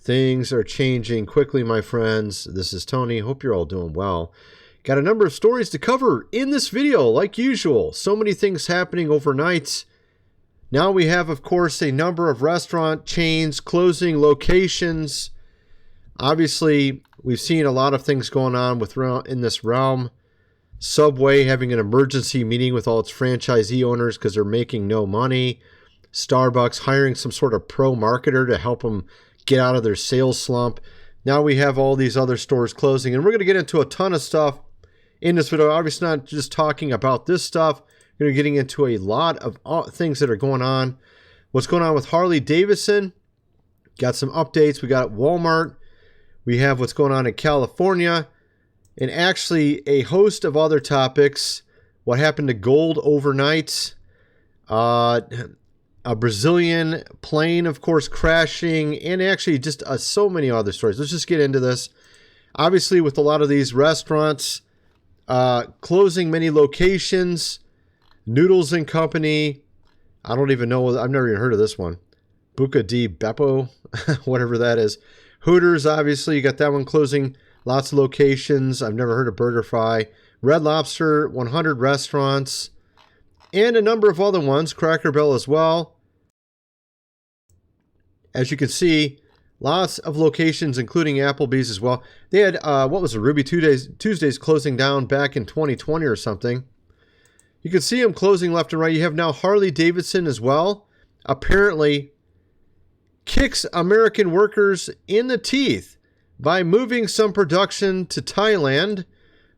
Things are changing quickly, my friends. This is Tony. Hope you're all doing well. Got a number of stories to cover in this video, like usual. So many things happening overnight. Now we have, of course, a number of restaurant chains closing locations. Obviously, we've seen a lot of things going on in this realm. Subway having an emergency meeting with all its franchisee owners because they're making no money. Starbucks hiring some sort of pro marketer to help them get out of their sales slump. Now we have all these other stores closing, and we're going to get into a ton of stuff in this video. Obviously not just talking about this stuff. We're going to be getting into a lot of things that are going on. What's going on with Harley Davidson? Got some updates. We got Walmart. We have what's going on in California. And actually a host of other topics. What happened to gold overnight? A Brazilian plane, of course, crashing, and actually just so many other stories. Let's just get into this. Obviously, with a lot of these restaurants closing many locations, Noodles and Company, I don't even know, I've never even heard of this one. Buca di Beppo, whatever that is. Hooters, obviously, you got that one closing lots of locations. I've never heard of BurgerFi. Red Lobster, 100 restaurants, and a number of other ones, Cracker Barrel as well. As you can see, lots of locations, including Applebee's as well. They had, what was it, Ruby Tuesdays closing down back in 2020 or something. You can see them closing left and right. You have now Harley Davidson as well. Apparently kicks American workers in the teeth by moving some production to Thailand.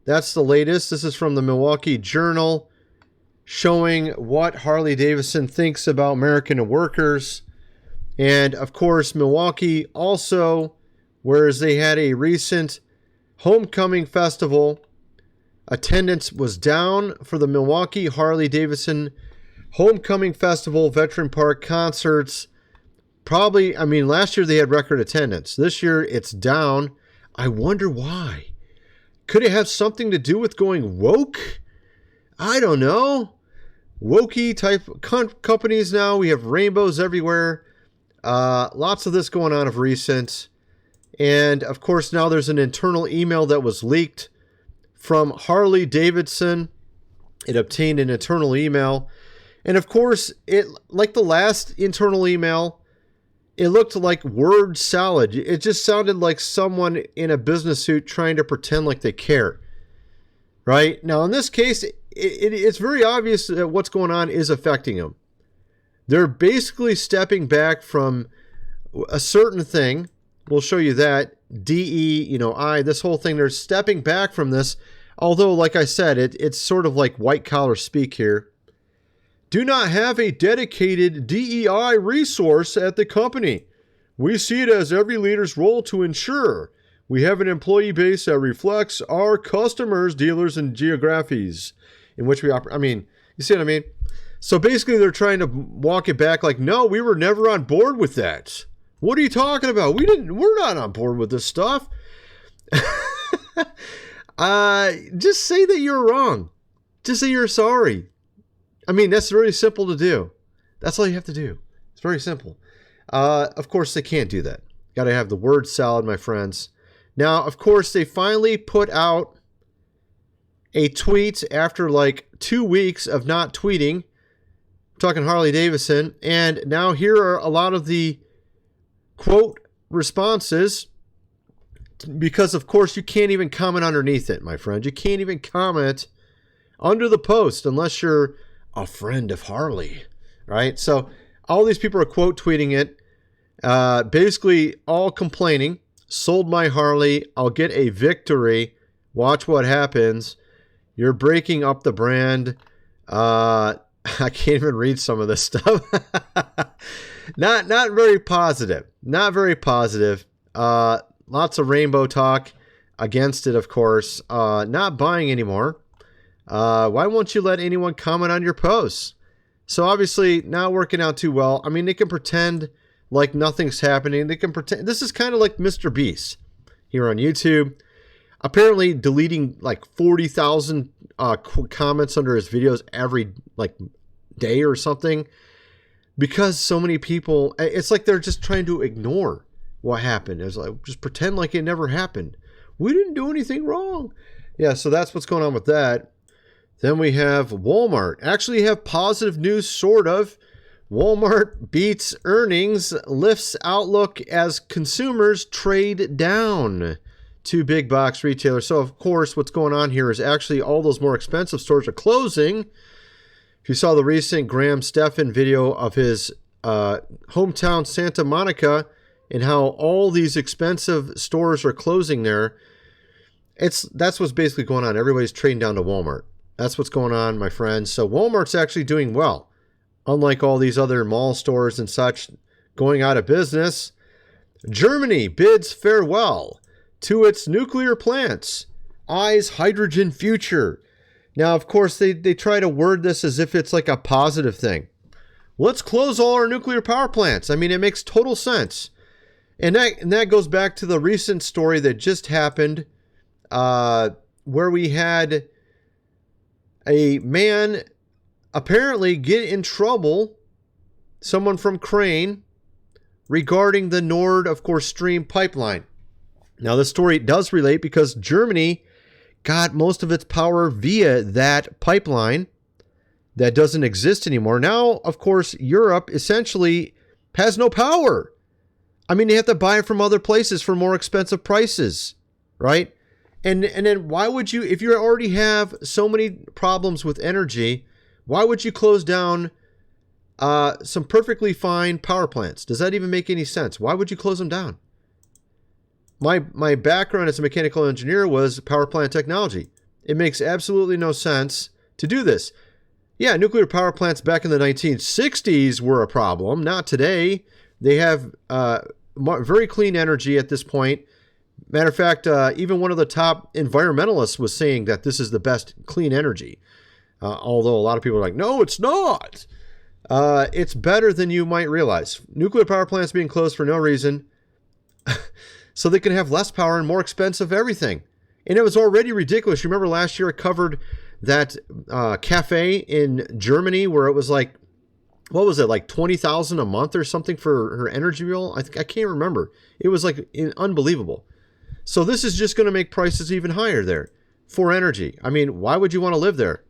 That's the latest. This is from the Milwaukee Journal, showing what Harley Davidson thinks about American workers. And of course, Milwaukee also, whereas they had a recent homecoming festival, attendance was down for the Milwaukee Harley Davidson Homecoming Festival Veteran Park concerts. Probably, I mean, last year they had record attendance. This year it's down. I wonder why. Could it have something to do with going woke? I don't know. Wokey type companies now. We have rainbows everywhere. Lots of this going on of recent. And of course, now there's an internal email that was leaked from Harley Davidson. It obtained an internal email. And of course, it, like the last internal email, it looked like word salad. It just sounded like someone in a business suit trying to pretend like they care. Right? Now, in this case, it's very obvious that what's going on is affecting them. They're basically stepping back from a certain thing. We'll show you that. DE, this whole thing. They're stepping back from this. Although, like I said, it's sort of like white collar speak here. Do not have a dedicated DEI resource at the company. We see it as every leader's role to ensure we have an employee base that reflects our customers, dealers, and geographies in which we operate. I mean, you see what I mean? So basically they're trying to walk it back like, no, we were never on board with that. What are you talking about? We're not on board with this stuff. Just say that you're wrong. Just say you're sorry. I mean, that's really simple to do. That's all you have to do. It's very simple. Of course, they can't do that. Got to have the word salad, my friends. Now, of course, they finally put out a tweet after like 2 weeks of not tweeting. Talking Harley Davidson, and now here are a lot of the quote responses, because of course you can't even comment underneath it, my friend. You can't even comment under the post unless you're a friend of Harley, right? So all these people are quote tweeting it, basically all complaining. Sold my Harley, I'll get a victory. Watch what happens. You're breaking up the brand. I can't even read some of this stuff. Not very positive. Not very positive. Lots of rainbow talk against it, of course. Not buying anymore. Why won't you let anyone comment on your posts? So obviously not working out too well. I mean, they can pretend like nothing's happening. They can pretend. This is kind of like Mr. Beast here on YouTube. Apparently deleting like 40,000 comments under his videos every like day or something, because so many people, it's like they're just trying to ignore what happened. It was like, just pretend like it never happened. We didn't do anything wrong. Yeah, so that's what's going on with that. Then we have Walmart. Actually have positive news, sort of. Walmart beats earnings, lifts outlook as consumers trade down to big box retailers. So, of course, what's going on here is actually all those more expensive stores are closing. If you saw the recent Graham Stephan video of his hometown Santa Monica and how all these expensive stores are closing there, that's what's basically going on. Everybody's trading down to Walmart. That's what's going on, my friends. So Walmart's actually doing well. Unlike all these other mall stores and such going out of business, Germany bids farewell to its nuclear plants, eyes hydrogen future. Now, of course, they try to word this as if it's like a positive thing. Let's close all our nuclear power plants. I mean, it makes total sense. And that goes back to the recent story that just happened where we had a man apparently get in trouble, someone from Crane, regarding the Nord, of course, Stream pipeline. Now, this story does relate because Germany got most of its power via that pipeline that doesn't exist anymore. Now, of course, Europe essentially has no power. I mean, they have to buy it from other places for more expensive prices, right? And then why would you, if you already have so many problems with energy, why would you close down some perfectly fine power plants? Does that even make any sense? Why would you close them down? My background as a mechanical engineer was power plant technology. It makes absolutely no sense to do this. Yeah, nuclear power plants back in the 1960s were a problem, not today. They have very clean energy at this point. Matter of fact, even one of the top environmentalists was saying that this is the best clean energy. Although a lot of people are like, no, it's not. It's better than you might realize. Nuclear power plants being closed for no reason. So they can have less power and more expensive everything. And it was already ridiculous. You remember last year I covered that cafe in Germany where it was like, what was it, like $20,000 a month or something for her energy bill? I can't remember. It was like unbelievable. So this is just going to make prices even higher there for energy. I mean, why would you want to live there?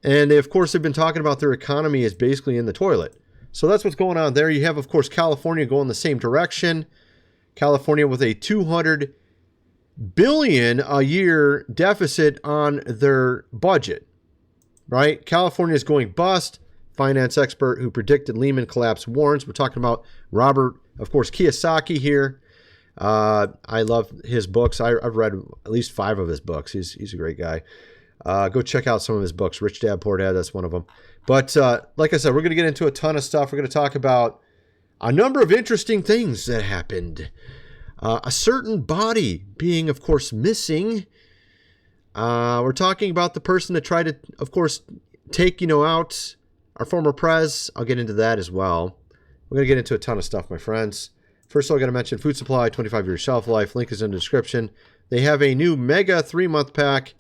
And of course, they've been talking about their economy is basically in the toilet. So that's what's going on there. You have, of course, California going the same direction. California with a $200 billion a year deficit on their budget, right? California is going bust. Finance expert who predicted Lehman collapse warns. We're talking about Robert, of course, Kiyosaki here. I love his books. I've read at least 5 of his books. He's a great guy. Go check out some of his books. Rich Dad, Poor Dad, that's one of them. But like I said, we're going to get into a ton of stuff. We're going to talk about a number of interesting things that happened. A certain body being, of course, missing. We're talking about the person that tried to, of course, take, out our former prez. I'll get into that as well. We're going to get into a ton of stuff, my friends. First of all, I got to mention Food Supply, 25-year shelf life. Link is in the description. They have a new mega 3-month pack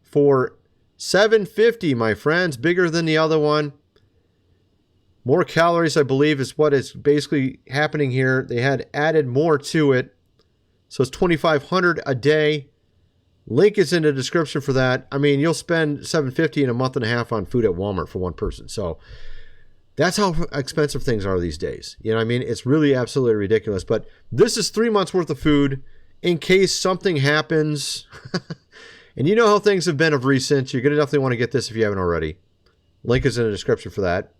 for $7.50, my friends. Bigger than the other one. More calories, I believe, is what is basically happening here. They had added more to it. So it's $2,500 a day. Link is in the description for that. I mean, you'll spend $7.50 in a month and a half on food at Walmart for one person. So that's how expensive things are these days. You know what I mean? It's really absolutely ridiculous. But this is 3 months worth of food in case something happens. And you know how things have been of recent. You're going to definitely want to get this if you haven't already. Link is in the description for that.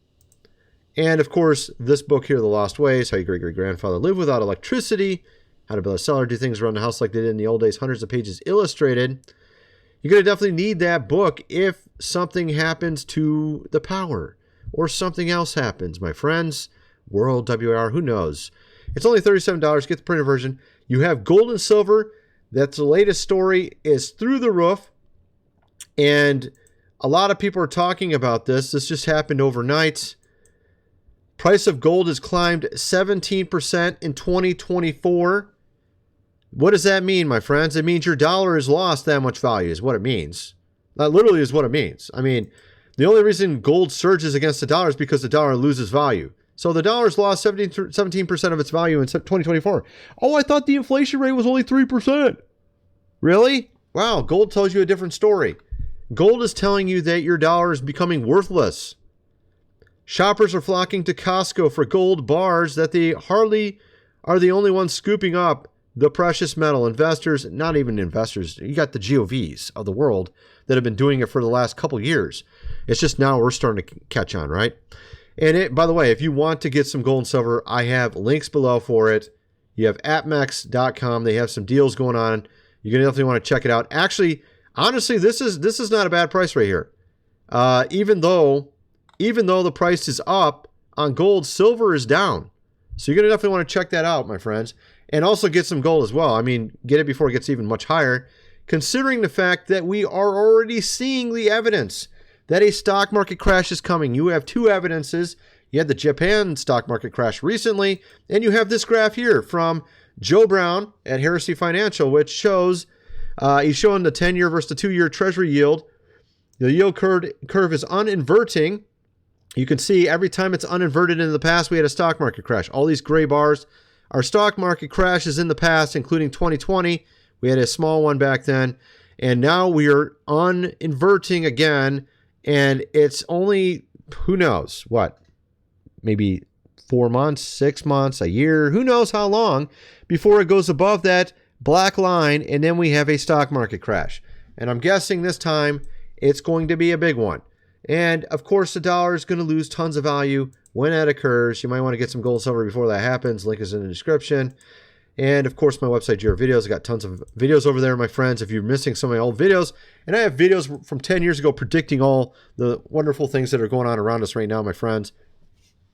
And, of course, this book here, The Lost Ways, How Your Great-Great-Grandfather Lived Without Electricity, How to Build a Cellar, Do Things Around the House Like They Did in the Old Days, hundreds of pages illustrated. You're going to definitely need that book if something happens to the power or something else happens, my friends. World WR, who knows? It's only $37. Get the printed version. You have gold and silver. That's the latest story, is through the roof. And a lot of people are talking about this. This just happened overnight. Price of gold has climbed 17% in 2024. What does that mean, my friends? It means your dollar has lost that much value is what it means. That literally is what it means. I mean, the only reason gold surges against the dollar is because the dollar loses value. So the dollar's lost 17% of its value in 2024. Oh, I thought the inflation rate was only 3%. Really? Wow, gold tells you a different story. Gold is telling you that your dollar is becoming worthless. Shoppers are flocking to Costco for gold bars that they hardly are the only ones scooping up the precious metal. Investors, not even investors, you got the GOVs of the world that have been doing it for the last couple years. It's just now we're starting to catch on, right? And by the way, if you want to get some gold and silver, I have links below for it. You have appmex.com. They have some deals going on. You're going to definitely want to check it out. Actually, honestly, this is not a bad price right here. Even though the price is up on gold, silver is down. So you're going to definitely want to check that out, my friends. And also get some gold as well. I mean, get it before it gets even much higher, considering the fact that we are already seeing the evidence that a stock market crash is coming. You have two evidences. You had the Japan stock market crash recently, and you have this graph here from Joe Brown at Heresy Financial, which shows he's showing the 10-year versus the 2-year Treasury yield. The yield curve is uninverting. You can see every time it's uninverted in the past, we had a stock market crash. All these gray bars are stock market crashes in the past, including 2020. We had a small one back then, and now we are uninverting again. And it's only, who knows, what, maybe 4 months, 6 months, a year, who knows how long before it goes above that black line, and then we have a stock market crash. And I'm guessing this time it's going to be a big one. And of course, the dollar is going to lose tons of value when that occurs. You might want to get some gold and silver before that happens. Link is in the description. And of course, my website, Your Videos. I got tons of videos over there, my friends. If you're missing some of my old videos, and I have videos from 10 years ago predicting all the wonderful things that are going on around us right now, my friends.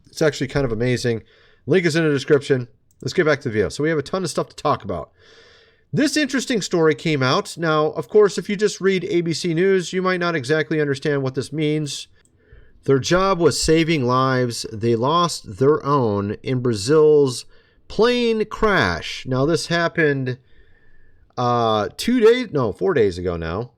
It's actually kind of amazing. Link is in the description. Let's get back to the video. So we have a ton of stuff to talk about. This interesting story came out. Now, of course, if you just read ABC News, you might not exactly understand what this means. Their job was saving lives. They lost their own in Brazil's plane crash. Now, this happened 4 days ago now.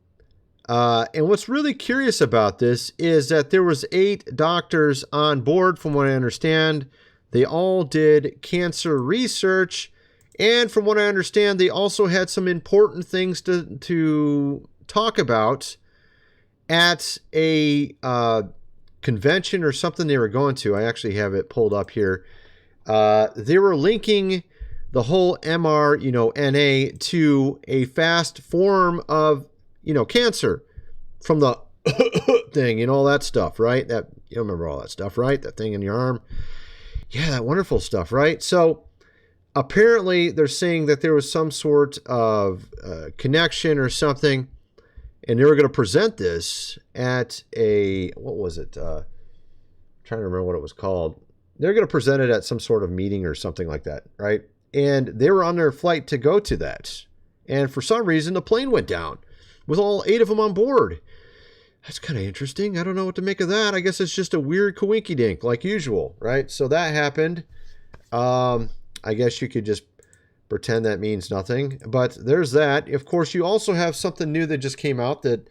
And what's really curious about this is that there was 8 doctors on board, from what I understand. They all did cancer research. And from what I understand, they also had some important things to talk about at a convention or something they were going to. I actually have it pulled up here. They were linking the whole mRNA to a fast form of, cancer from the thing and all that stuff, right? That, you remember all that stuff, right? That thing in your arm. Yeah, that wonderful stuff, right? So apparently they're saying that there was some sort of connection or something, and they were going to present this at a, what was it? Trying to remember what it was called. They're going to present it at some sort of meeting or something like that, right? And they were on their flight to go to that. And for some reason, the plane went down with all 8 of them on board. That's kind of interesting. I don't know what to make of that. I guess it's just a weird coinkydink like usual, right? So that happened. I guess you could just pretend that means nothing. But there's that. Of course, you also have something new that just came out that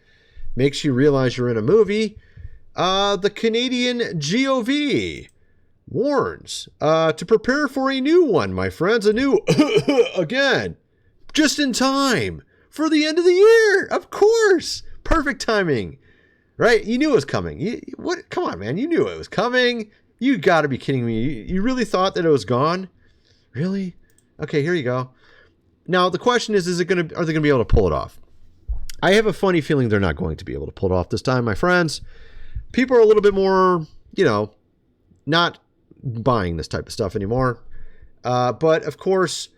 makes you realize you're in a movie. The Canadian GOV warns to prepare for a new one, my friends. A new, again, just in time for the end of the year. Of course. Perfect timing. Right? You knew it was coming. What? Come on, man. You knew it was coming. You got to be kidding me. You really thought that it was gone? Really? Okay, here you go. Now, the question is are they going to be able to pull it off? I have a funny feeling they're not going to be able to pull it off this time, my friends. People are a little bit more, not buying this type of stuff anymore. But, of course,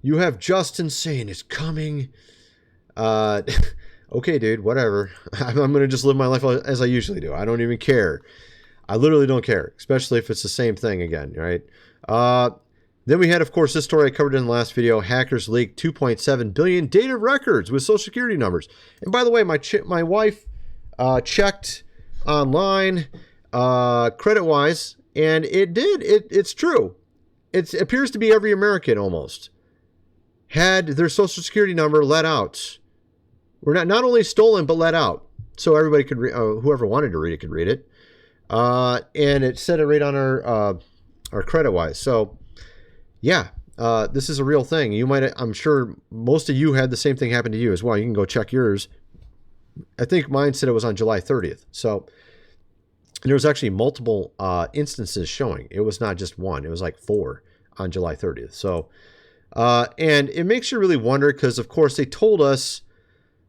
you have Justin saying it's coming. Okay, dude, whatever. I'm going to just live my life as I usually do. I don't even care. I literally don't care, especially if it's the same thing again, right? Then we had, of course, this story I covered in the last video. Hackers leaked 2.7 billion data records with Social Security numbers. And by the way, my wife checked online credit-wise, and it did. It's true. It appears to be every American almost had their Social Security number let out. We're not only stolen, but let out. So everybody could, whoever wanted to read it could read it. And it said it right on our or credit-wise. So, yeah, this is a real thing. I'm sure most of you had the same thing happen to you as well. You can go check yours. I think mine said it was on July 30th. So there was actually multiple instances showing. It was not just one. It was like 4 on July 30th. So, and it makes you really wonder because, of course, they told us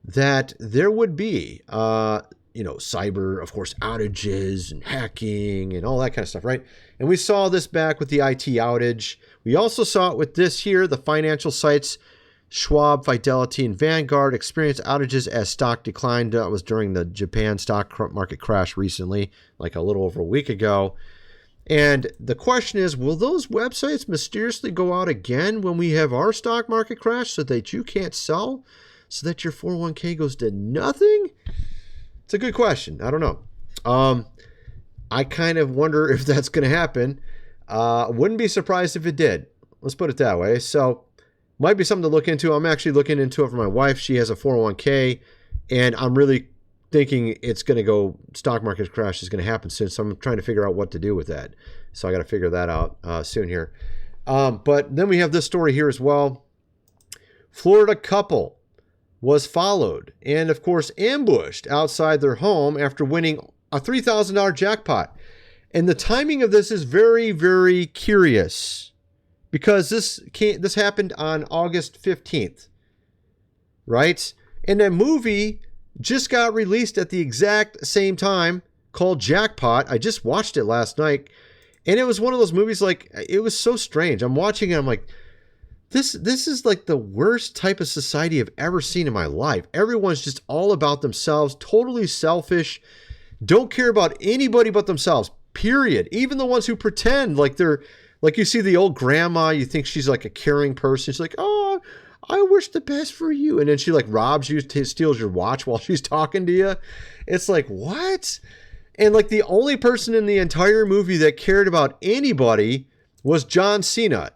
that there would be, cyber, of course, outages and hacking and all that kind of stuff, right? And we saw this back with the IT outage. We also saw it with this here, the financial sites, Schwab, Fidelity, and Vanguard experienced outages as stock declined. That was during the Japan stock market crash recently, like a little over a week ago. And the question is, will those websites mysteriously go out again when we have our stock market crash so that you can't sell, so that your 401k goes to nothing? It's a good question. I don't know. I kind of wonder if that's going to happen. Wouldn't be surprised if it did. Let's put it that way. So might be something to look into. I'm actually looking into it for my wife. She has a 401k, and I'm really thinking it's going to go, stock market crash is going to happen soon. So I'm trying to figure out what to do with that. So I got to figure that out soon here. But then we have this story here as well. Florida couple was followed and, of course, ambushed outside their home after winning a $3,000 jackpot. And the timing of this is very, very curious because this happened on August 15th, right? And that movie just got released at the exact same time called Jackpot. I just watched it last night, and it was one of those movies, like, it was so strange. I'm watching it, I'm like, this is like the worst type of society I've ever seen in my life. Everyone's just all about themselves, totally selfish, don't care about anybody but themselves, period. Even the ones who pretend like they're, like, you see the old grandma, you think she's like a caring person. She's like, oh, I wish the best for you. And then she like robs you, steals your watch while she's talking to you. It's like, what? And like the only person in the entire movie that cared about anybody was John Cena.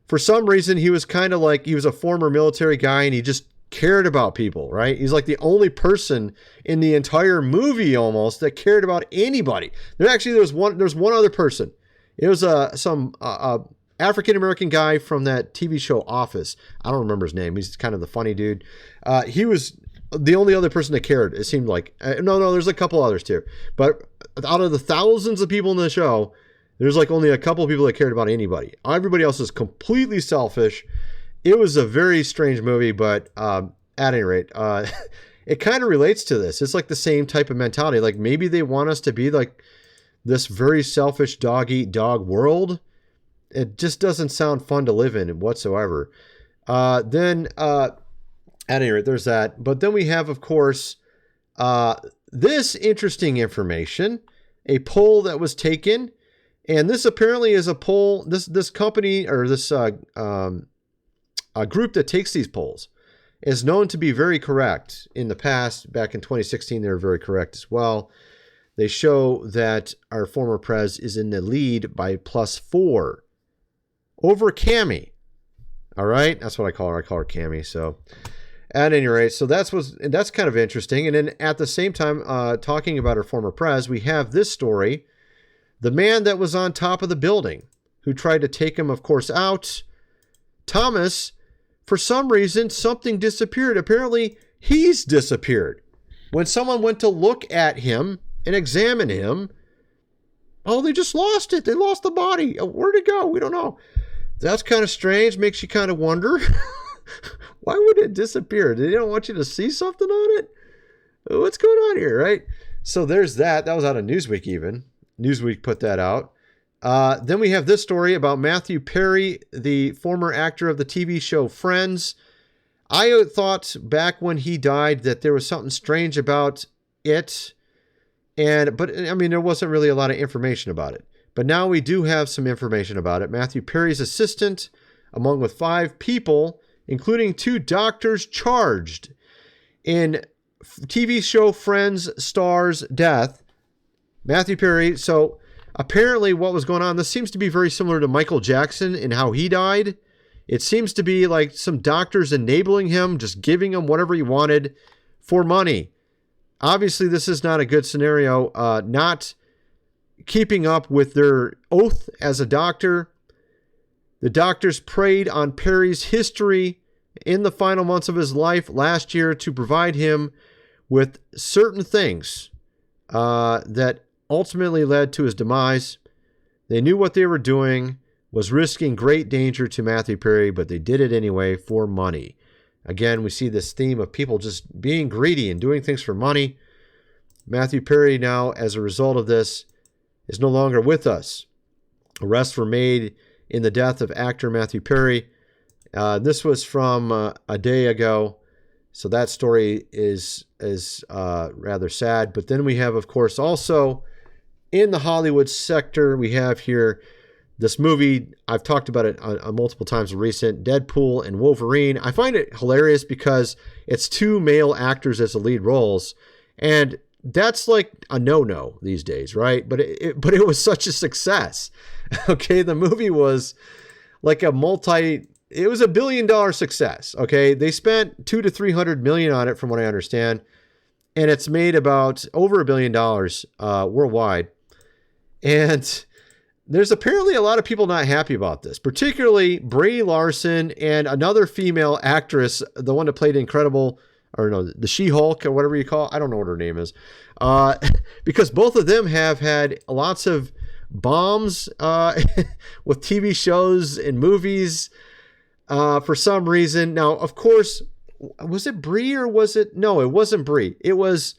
For some reason, he was kind of like, he was a former military guy and he just cared about people, right? He's like the only person in the entire movie almost that cared about anybody. There's one other person. It was some African-American guy from that TV show Office. I don't remember his name. He's kind of the funny dude. He was the only other person that cared, it seemed like. No, there's a couple others too. But out of the thousands of people in the show, there's like only a couple of people that cared about anybody. Everybody else is completely selfish. It was a very strange movie, but at any rate, it kind of relates to this. It's like the same type of mentality. Like maybe they want us to be like this very selfish dog-eat-dog world. It just doesn't sound fun to live in whatsoever. Then at any rate, there's that. But then we have, of course, this interesting information, a poll that was taken. And this apparently is a poll, this company or this a group that takes these polls is known to be very correct. In the past, back in 2016, they were very correct as well. They show that our former prez is in the lead by +4 over Cammie. All right, that's what I call her. I call her Cammie. So, at any rate, so that's kind of interesting. And then at the same time, talking about our former prez, we have this story: the man that was on top of the building, who tried to take him, of course, out. Thomas, for some reason, something disappeared. Apparently, he's disappeared. When someone went to look at him and examine him, oh, they just lost it. They lost the body. Where'd it go? We don't know. That's kind of strange. Makes you kind of wonder. Why would it disappear? They don't want you to see something on it? What's going on here, right? So there's that. That was out of Newsweek even. Newsweek put that out. Then we have this story about Matthew Perry, the former actor of the TV show Friends. I thought back when he died that there was something strange about it. But I mean, there wasn't really a lot of information about it. But now we do have some information about it. Matthew Perry's assistant, along with 5 people, including 2 doctors charged in TV show Friends star's death. Matthew Perry, so apparently what was going on, this seems to be very similar to Michael Jackson and how he died. It seems to be like some doctors enabling him, just giving him whatever he wanted for money. Obviously, this is not a good scenario. Not keeping up with their oath as a doctor. The doctors preyed on Perry's history in the final months of his life last year to provide him with certain things that ultimately led to his demise. They knew what they were doing was risking great danger to Matthew Perry, but they did it anyway for money. Again, we see this theme of people just being greedy and doing things for money. Matthew Perry now, as a result of this, is no longer with us. Arrests were made in the death of actor Matthew Perry. This was from a day ago, so that story is rather sad. But then we have, of course, also in the Hollywood sector, we have here this movie. I've talked about it multiple times in recent, Deadpool and Wolverine. I find it hilarious because it's two male actors as the lead roles, and that's like a no-no these days, right? But it was such a success. Okay, the movie was like it was $1 billion success. Okay, they spent $200 to $300 million on it, from what I understand, and it's made about over $1 billion worldwide. And there's apparently a lot of people not happy about this, particularly Brie Larson and another female actress, the one that played the She-Hulk or whatever you call it. I don't know what her name is. Because both of them have had lots of bombs with TV shows and movies for some reason. Now, of course, was it Brie or was it? No, it wasn't Brie. It was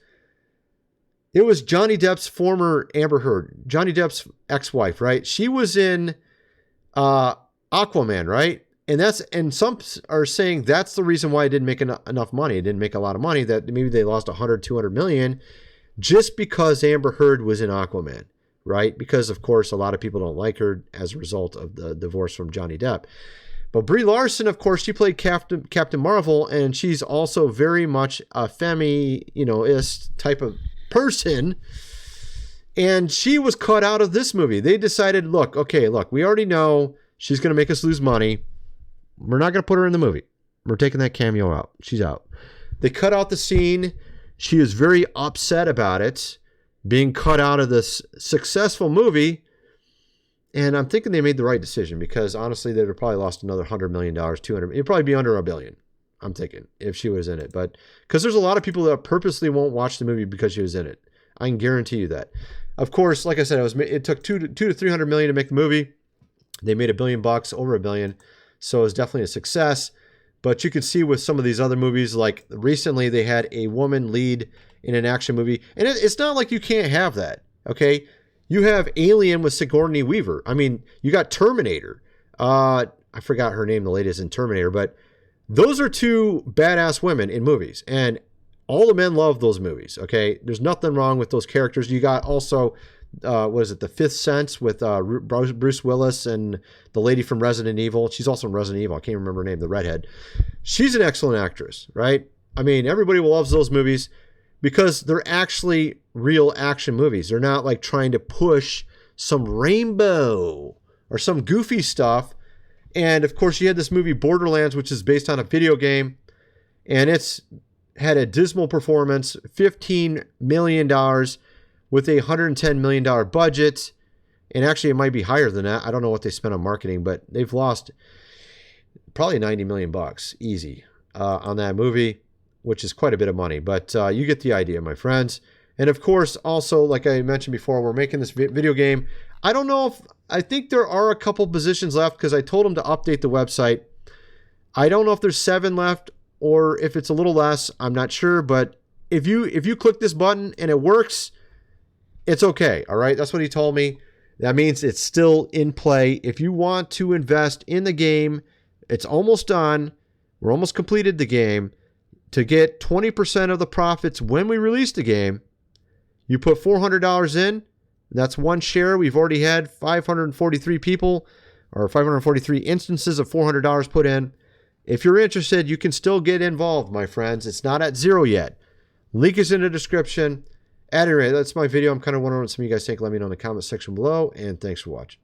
Johnny Depp's former Amber Heard, Johnny Depp's ex-wife, right? She was in Aquaman, right? And some are saying that's the reason why it didn't make enough money. It didn't make a lot of money, that maybe they lost 100, 200 million just because Amber Heard was in Aquaman, right? Because, of course, a lot of people don't like her as a result of the divorce from Johnny Depp. But Brie Larson, of course, she played Captain Marvel, and she's also very much a femi-ist type of person. And she was cut out of this movie. They decided, look, we already know she's going to make us lose money. We're not going to put her in the movie. We're taking that cameo out. She's out. They cut out the scene. She is very upset about it, being cut out of this successful movie. And I'm thinking they made the right decision, because honestly, they'd have probably lost another $100 million, $200 million. It'd probably be under $1 billion, I'm thinking, if she was in it. But because there's a lot of people that purposely won't watch the movie because she was in it. I can guarantee you that. Of course, like I said, it took $200 to $300 million to make the movie. They made $1 billion, over $1 billion. So it was definitely a success. But you can see with some of these other movies, like recently they had a woman lead in an action movie. And it's not like you can't have that, okay? You have Alien with Sigourney Weaver. I mean, you got Terminator. I forgot her name, the latest in Terminator. But those are two badass women in movies. And all the men love those movies, okay? There's nothing wrong with those characters. You got also, The Fifth Sense with Bruce Willis and the lady from Resident Evil. She's also in Resident Evil. I can't remember her name, the redhead. She's an excellent actress, right? I mean, everybody loves those movies because they're actually real action movies. They're not like trying to push some rainbow or some goofy stuff. And of course, you had this movie Borderlands, which is based on a video game, and it's had a dismal performance, $15 million with a $110 million budget. And actually, it might be higher than that. I don't know what they spent on marketing, but they've lost probably $90 million easy on that movie, which is quite a bit of money. But you get the idea, my friends. And of course, also, like I mentioned before, we're making this video game. I think there are a couple positions left because I told them to update the website. I don't know if there's 7 left or if it's a little less. I'm not sure. But if you click this button and it works, it's okay. All right. That's what he told me. That means it's still in play. If you want to invest in the game, it's almost done. We're almost completed the game. To get 20% of the profits when we release the game, you put $400 in. That's one share. We've already had 543 people or 543 instances of $400 put in. If you're interested, you can still get involved, my friends. It's not at 0 yet. Link is in the description. At any rate, that's my video. I'm kind of wondering what some of you guys think. Let me know in the comment section below, and thanks for watching.